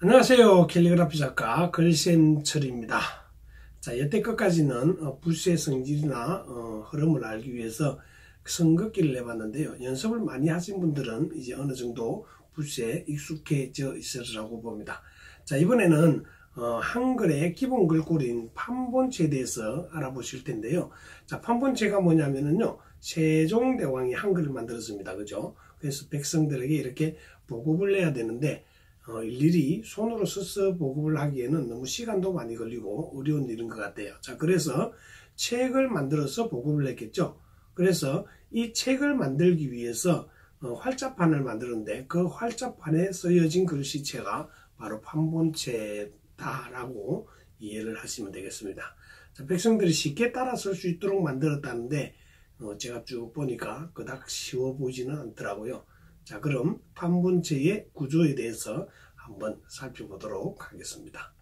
안녕하세요. 캘리그라피 작가 글센철입니다. 자, 여태껏까지는 붓의 성질이나 흐름을 알기 위해서 선긋기를 해봤는데요. 연습을 많이 하신 분들은 이제 어느 정도 붓에 익숙해져 있으리라고 봅니다. 자, 이번에는 한글의 기본 글꼴인 판본체에 대해서 알아보실 텐데요. 자, 판본체가 뭐냐면요, 세종대왕이 한글을 만들었습니다. 그죠? 그래서 백성들에게 이렇게 보급을 해야 되는데 일일이 손으로 써서 보급을 하기에는 너무 시간도 많이 걸리고 어려운 일인 것 같아요. 자, 그래서 책을 만들어서 보급을 했겠죠. 그래서 이 책을 만들기 위해서 활자판을 만드는데 그 활자판에 쓰여진 글씨체가 바로 판본체다라고 이해를 하시면 되겠습니다. 자, 백성들이 쉽게 따라 쓸 수 있도록 만들었다는데 제가 쭉 보니까 그닥 쉬워 보이지는 않더라고요. 자, 그럼 판본체의 구조에 대해서 한번 살펴보도록 하겠습니다.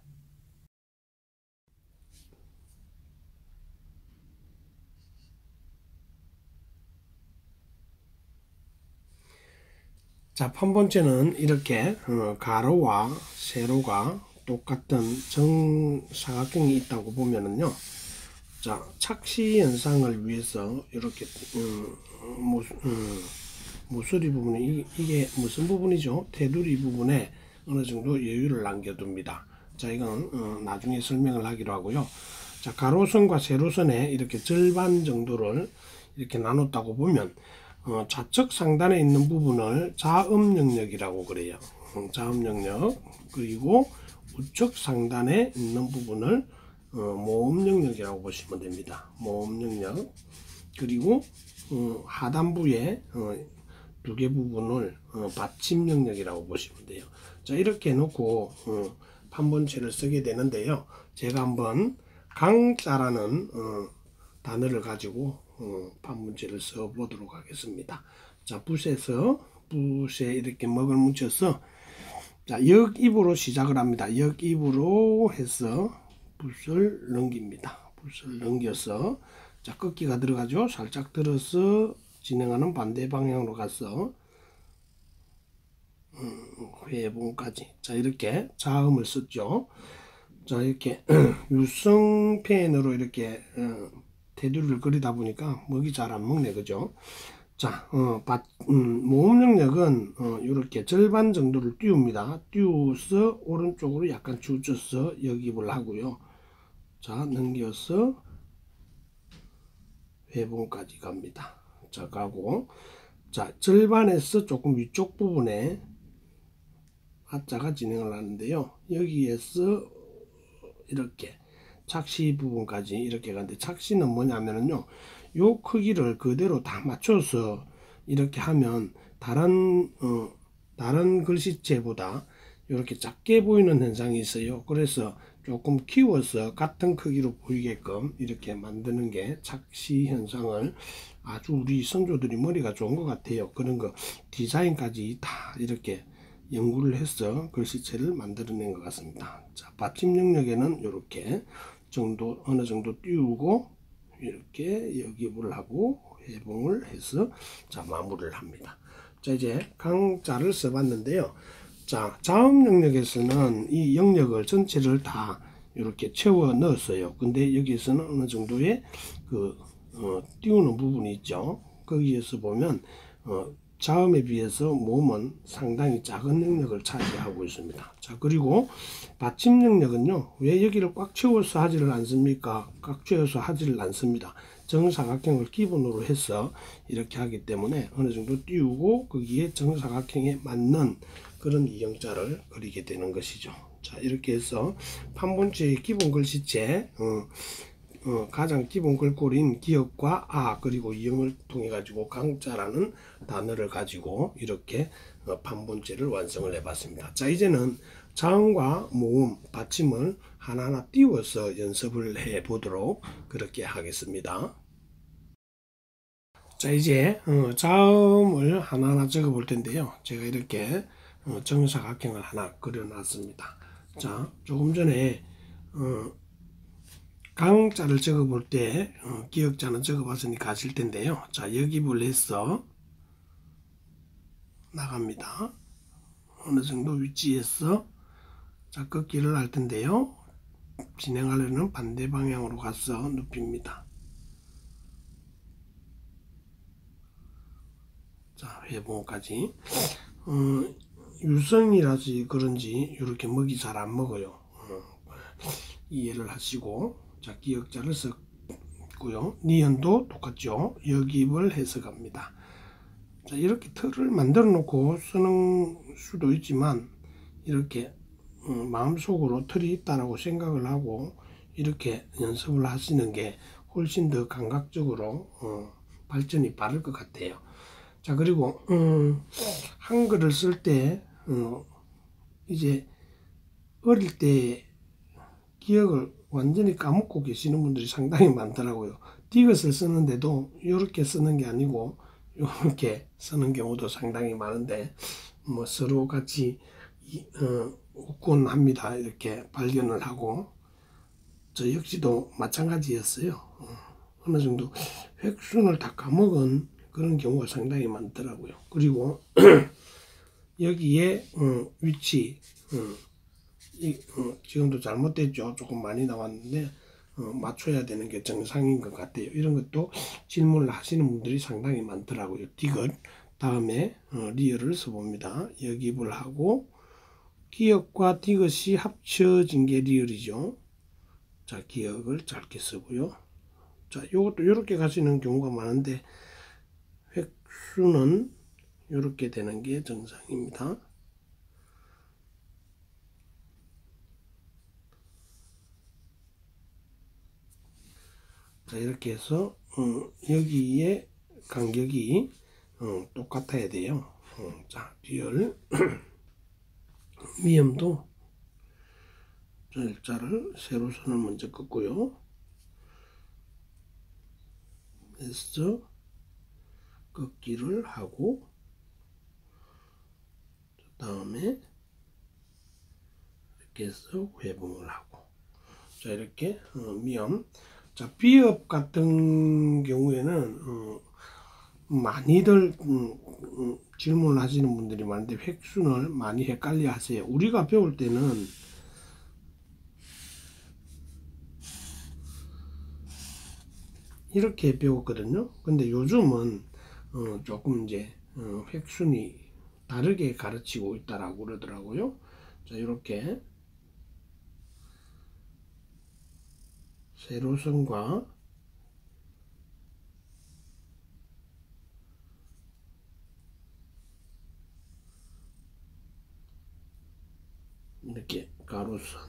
자, 판본체는 이렇게 가로와 세로가 똑같은 정사각형이 있다고 보면은요. 자, 착시 현상을 위해서 이렇게 모서리 부분이 이게 무슨 부분이죠? 테두리 부분에 어느 정도 여유를 남겨둡니다. 자, 이건 나중에 설명을 하기로 하고요. 자, 가로선과 세로선에 이렇게 절반 정도를 이렇게 나눴다고 보면 좌측 상단에 있는 부분을 자음 영역이라고 그래요. 자음 영역. 그리고 우측 상단에 있는 부분을 모음 영역이라고 보시면 됩니다. 모음 영역. 그리고 하단부에 두 개 부분을 받침 영역이라고 보시면 돼요. 자, 이렇게 해놓고 판본체를 쓰게 되는데요. 제가 한번 강자라는 단어를 가지고 판본체를 써 보도록 하겠습니다. 자, 붓에 이렇게 먹을 묻혀서 자, 역입으로 시작을 합니다. 역입으로 해서 붓을 넘깁니다. 붓을 넘겨서 자, 꺾기가 들어가죠. 살짝 들어서 진행하는 반대 방향으로 가서 회봉까지. 자, 이렇게 자음을 썼죠. 자, 이렇게 유성펜으로 이렇게 테두리를 그리다 보니까 먹이 잘 안 먹네, 그죠? 자, 모음 영역은 이렇게 절반 정도를 띄웁니다. 띄워서 오른쪽으로 약간 줄여서 역입을 하고요. 자, 넘겨서 회봉까지 갑니다. 자, 가고, 자, 절반에서 조금 위쪽 부분에 하자가 진행을 하는데요. 여기에서 이렇게 착시 부분까지 이렇게 가는데, 착시는 뭐냐면요, 요 크기를 그대로 다 맞춰서 이렇게 하면 다른 글씨체보다 이렇게 작게 보이는 현상이 있어요. 그래서 조금 키워서 같은 크기로 보이게끔 이렇게 만드는 게 착시 현상을, 아주 우리 선조들이 머리가 좋은 것 같아요. 그런 거 디자인까지 다 이렇게 연구를 해서 글씨체를 만들어낸 것 같습니다. 자, 받침 영역에는 이렇게 정도 어느 정도 띄우고 이렇게 역입을 하고 회봉을 해서 자, 마무리를 합니다. 자, 이제 강자를 써봤는데요. 자, 자음 영역에서는 이 영역을 전체를 다 이렇게 채워 넣었어요. 근데 여기에서는 어느 정도의 띄우는 부분이 있죠. 거기에서 보면 자음에 비해서 모음은 상당히 작은 영역을 차지하고 있습니다. 자, 그리고 받침 영역은요, 왜 여기를 꽉 채워서 하지를 않습니까? 꽉 채워서 하지를 않습니다. 정사각형을 기본으로 해서 이렇게 하기 때문에 어느 정도 띄우고 거기에 정사각형에 맞는 그런 이형자를 그리게 되는 것이죠. 자, 이렇게 해서 판본체의 기본 글씨체, 가장 기본 글꼴인 기역과 아 그리고 이형을 통해 가지고 강자라는 단어를 가지고 이렇게 판본체를 완성을 해 봤습니다. 자, 이제는 자음과 모음, 받침을 하나하나 띄워서 연습을 해 보도록 그렇게 하겠습니다. 자, 이제 자음을 하나하나 적어 볼 텐데요. 제가 이렇게 정사각형을 하나 그려 놨습니다. 자, 조금 전에 강자를 적어 볼 때 기역자는 적어 봤으니까 아실 텐데요. 자, 역입을 해서 나갑니다. 어느 정도 위치에서 자, 꺾기를 할 텐데요. 진행하려는 반대 방향으로 가서 눕힙니다. 자, 회봉까지. 유성이라서 그런지 이렇게 먹이 잘 안 먹어요. 이해를 하시고, 자, 기역자를 썼고요. 니은도 똑같죠. 역입을 해서 갑니다. 자, 이렇게 틀을 만들어 놓고 쓰는 수도 있지만, 이렇게 마음속으로 틀이 있다라고 생각을 하고 이렇게 연습을 하시는 게 훨씬 더 감각적으로 발전이 빠를 것 같아요. 자, 그리고 한글을 쓸 때 이제 어릴 때 기억을 완전히 까먹고 계시는 분들이 상당히 많더라고요. 디귿을 쓰는데도 이렇게 쓰는 게 아니고 이렇게 쓰는 경우도 상당히 많은데 뭐 서로 같이 웃곤 합니다. 이렇게 발견을 하고 저 역시도 마찬가지였어요. 어느 정도 획순을 다 까먹은 그런 경우가 상당히 많더라고요. 그리고 여기에 위치 지금도 잘못됐죠. 조금 많이 나왔는데 맞춰야 되는 게 정상인 것 같아요. 이런 것도 질문을 하시는 분들이 상당히 많더라고요. 디귿 다음에 리을을 써봅니다. 역입을 하고 기역과 디귿이 합쳐진 게 리을이죠. 자, 기역을 짧게 쓰고요. 자, 요것도 이렇게 가시는 경우가 많은데 획수는 이렇게 되는 게 정상입니다. 자, 이렇게 해서 여기에 간격이 똑같아야 돼요. 자, 리을 미음도 일자를 세로선을 먼저 긋고요. 그래서 긋기를 하고 다음에 이렇게 해서 회봉을 하고 자, 이렇게 미음. 자, 비읍 같은 경우에는 많이들 질문을 하시는 분들이 많은데 획순을 많이 헷갈려 하세요. 우리가 배울 때는 이렇게 배웠거든요. 근데 요즘은 조금 이제 획순이 다르게 가르치고 있다라고 그러더라고요. 자, 이렇게 세로선과 이렇게 가로선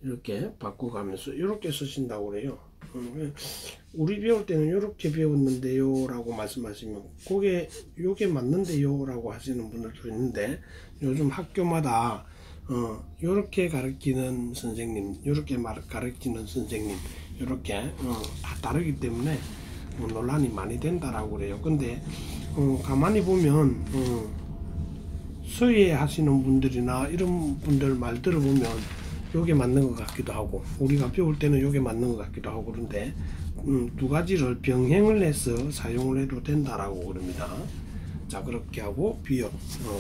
이렇게 바꿔가면서 이렇게 쓰신다고 그래요. 우리 배울 때는 이렇게 배웠는데요 라고 말씀하시면 요게 맞는데요 라고 하시는 분들도 있는데 요즘 학교마다 이렇게 가르치는 선생님 이렇게 가르치는 선생님 이렇게 다 다르기 때문에 논란이 많이 된다라고 그래요. 근데 가만히 보면 서예 하시는 분들이나 이런 분들 말 들어보면 요게 맞는 것 같기도 하고 우리가 배울 때는 요게 맞는 것 같기도 하고 그런데 두 가지를 병행을 해서 사용을 해도 된다라고 그럽니다. 자, 그렇게 하고 비읍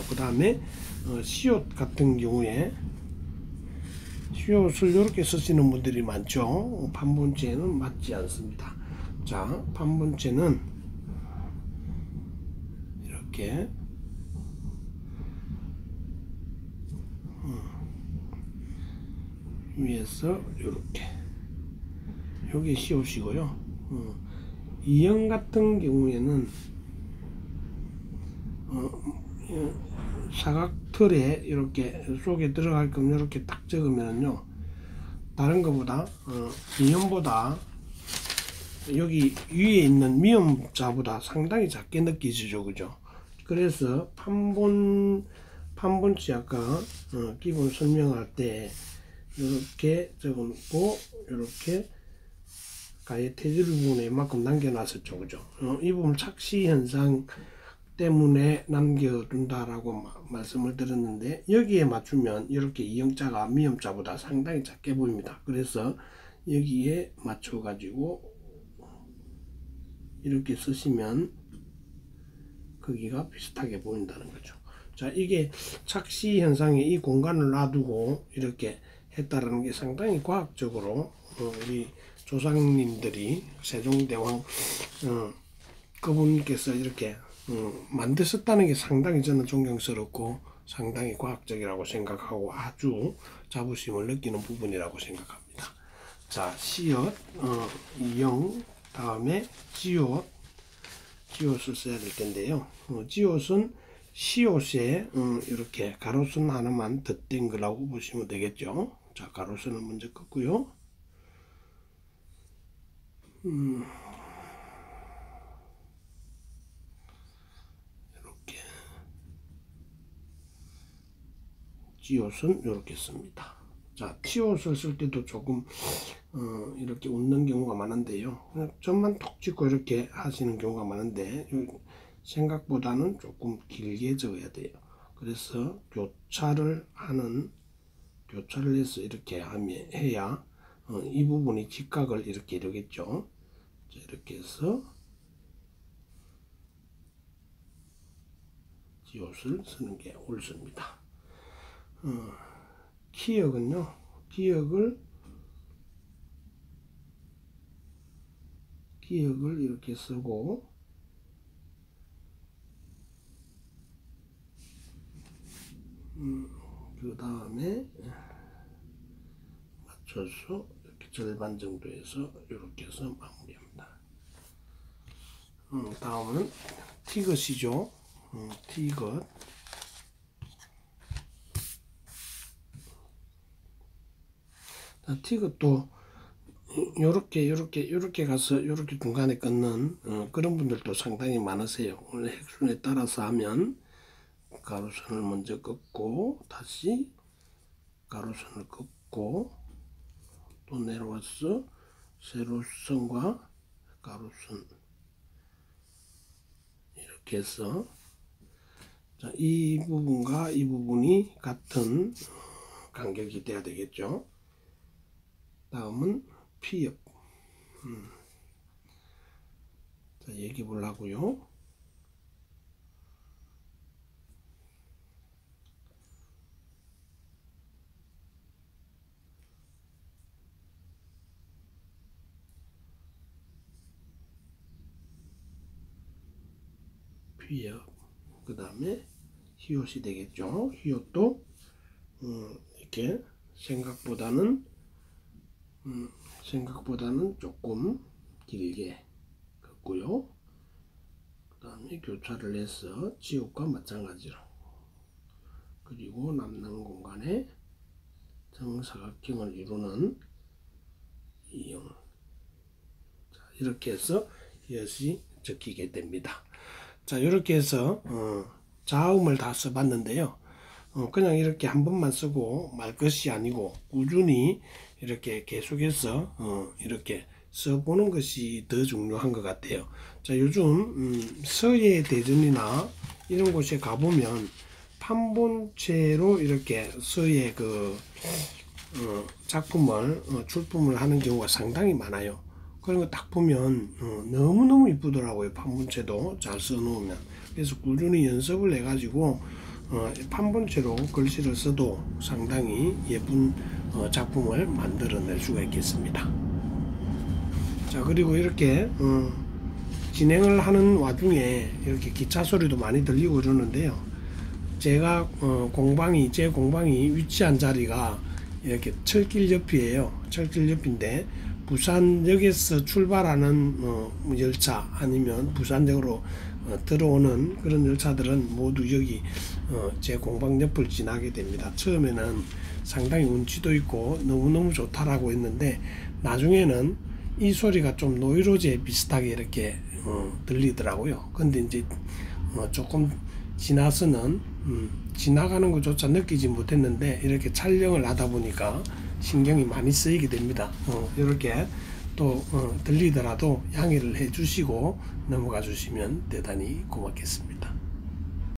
그 다음에 시옷 같은 경우에 시옷을 이렇게 쓰시는 분들이 많죠. 판본체는 맞지 않습니다. 자, 판본체는 이렇게 위에서 이렇게 여기 시옷이고요. 이형 같은 경우에는 사각틀에 이렇게 속에 들어갈 거면 이렇게 딱 적으면요 다른 것보다 이형보다 여기 위에 있는 미음자보다 상당히 작게 느껴지죠. 그죠? 그래서 판본치 아까 기본 설명할 때 이렇게 적어놓고 이렇게 가에 테두리 부분에 이만큼 남겨놨었죠. 그죠? 이 부분 착시 현상 때문에 남겨둔다라고 말씀을 드렸는데 여기에 맞추면 이렇게 이형자가 미음자보다 상당히 작게 보입니다. 그래서 여기에 맞춰 가지고 이렇게 쓰시면 크기가 비슷하게 보인다는 거죠. 자, 이게 착시 현상에 이 공간을 놔두고 이렇게 했다라는 게 상당히 과학적으로 우리 조상님들이 세종대왕 그분께서 이렇게 만드셨다는 게 상당히 저는 존경스럽고 상당히 과학적이라고 생각하고 아주 자부심을 느끼는 부분이라고 생각합니다. 자, 시옷, 이영, 다음에 지옷, 지옷을 써야 될 텐데요. 지옷은 시옷에 이렇게 가로선 하나만 덧댄 거라고 보시면 되겠죠. 자, 가로선을 먼저 긋고요. 이렇게 지옷은 이렇게 씁니다. 자, 티옷을 쓸 때도 조금 이렇게 웃는 경우가 많은데요. 그냥 점만 톡 찍고 이렇게 하시는 경우가 많은데 생각보다는 조금 길게 적어야 돼요. 그래서 교차를 해서 이렇게 해야 이 부분이 직각을 이렇게 이루겠죠. 자, 이렇게 해서 지옷을 쓰는 게 옳습니다. 기역은요, 기역을 이렇게 쓰고 그 다음에 맞춰서 이렇게 절반 정도에서 이렇게 해서 마무리합니다. 다음은 티것이죠. 티것. 티것도 요렇게 가서 요렇게 중간에 끊는 그런 분들도 상당히 많으세요. 오늘 핵순에 따라서 하면 가로선을 먼저 긋고 다시 가로선을 긋고 또 내려와서 세로선과 가로선 이렇게 해서 자, 이 부분과 이 부분이 같은 간격이 돼야 되겠죠. 다음은 피역. 자, 얘기 보려고요. 피역. 그 다음에 히읗이 되겠죠. 히읗도 이렇게 생각보다는 조금 길게 긋고요. 그 다음에 교차를 해서 지옥과 마찬가지로 그리고 남는 공간에 정사각형을 이루는 이형. 자, 이렇게 해서 이것이 적히게 됩니다. 자, 이렇게 해서 자음을 다 써봤는데요. 그냥 이렇게 한 번만 쓰고 말 것이 아니고 꾸준히 이렇게 계속해서 이렇게 써보는 것이 더 중요한 것 같아요. 자, 요즘 서예 대전이나 이런 곳에 가보면 판본체로 이렇게 서예 작품을 출품을 하는 경우가 상당히 많아요. 그런 거 딱 보면 너무너무 이쁘더라고요. 판본체도 잘 써놓으면. 그래서 꾸준히 연습을 해가지고 판본체로 글씨를 써도 상당히 예쁜 작품을 만들어낼 수가 있겠습니다. 자, 그리고 이렇게 진행을 하는 와중에 이렇게 기차 소리도 많이 들리고 그러는데요. 제가 제 공방이 위치한 자리가 이렇게 철길 옆이에요. 철길 옆인데 부산역에서 출발하는 열차 아니면 부산역으로 들어오는 그런 열차들은 모두 여기 제 공방 옆을 지나게 됩니다. 처음에는 상당히 운치도 있고 너무너무 좋다라고 했는데 나중에는 이 소리가 좀 노이로제 비슷하게 이렇게 들리더라고요. 근데 이제 조금 지나서는 지나가는 것조차 느끼지 못했는데 이렇게 촬영을 하다 보니까 신경이 많이 쓰이게 됩니다. 이렇게 또 들리더라도 양해를 해 주시고 넘어가 주시면 대단히 고맙겠습니다.